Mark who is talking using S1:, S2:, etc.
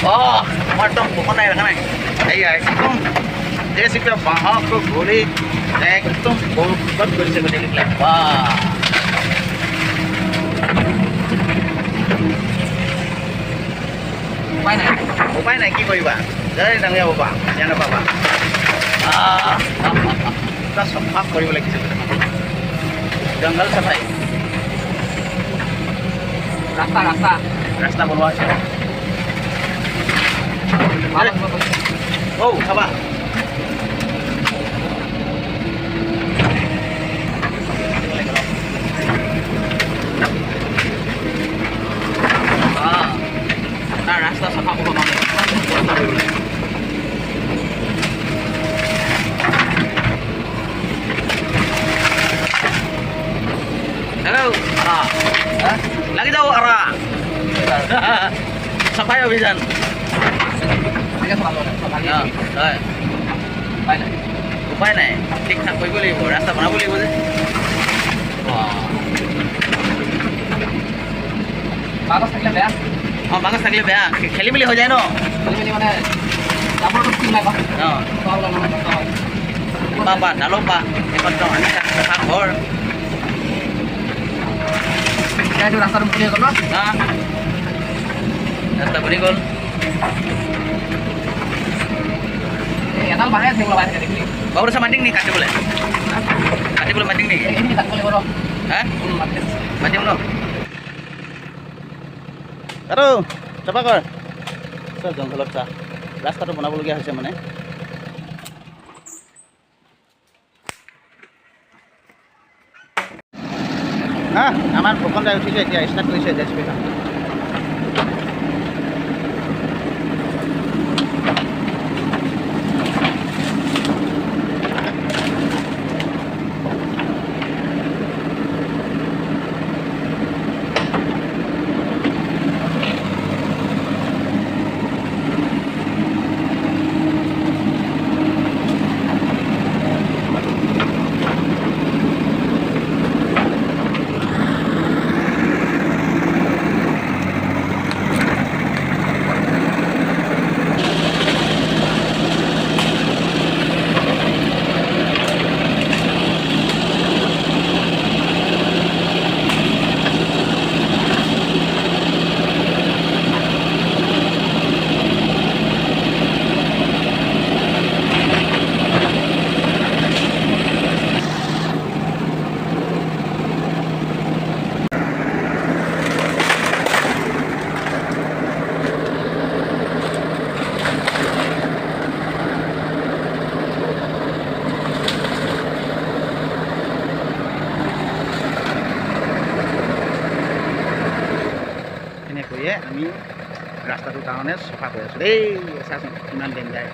S1: মই একদম বৰষুণ নাই দেখা নাই এয়া একদম JCB বাঁহক ঘূৰি একদম বৰষুণত কৰিছে গোটেইবিলাক উপায় নাই কি কৰিবা জয় ডাঙৰীয়া বাবা বেয়া নাপাবা পুৰা চফা কৰিব লাগিছে জংঘল চাফাই ৰাস্তা বনোৱা হৈছে খাবা ৰাস্তা চাফা কৰিব hello lagi jauh arah sampai অভিযান উপায় নাই ঠিক ঠাক কৰিব লাগিব ৰাস্তা বনাব লাগিব যে বাগজ থাকিলে বেয়া বাগজ থাকিলে বেয়া খেলি মেলি হৈ যায় ন খেলি মেলি মানে পাবা ডালৰ পা এখন চাফা ঘৰ রাস্তা বনি গল রাস্তা বনি গল এডাল বাহে আছে বাবুর মাটিং নি কাটিবলে মাটিং নি হ্যাঁ মাতিম ন আৰু চাফা কৰ চব জংঘলত চা ৰাস্তাটো বনাবলগীয়া হৈছে মানে আমাৰ ভূকন যাই উঠিছে এতিয়া ষ্টাৰ্ট কৰিছে JCB আমি ৰাস্তাটোৰ কাৰণে চফা কৰি আছোঁ দেই চাচোন কিমান দিন যায়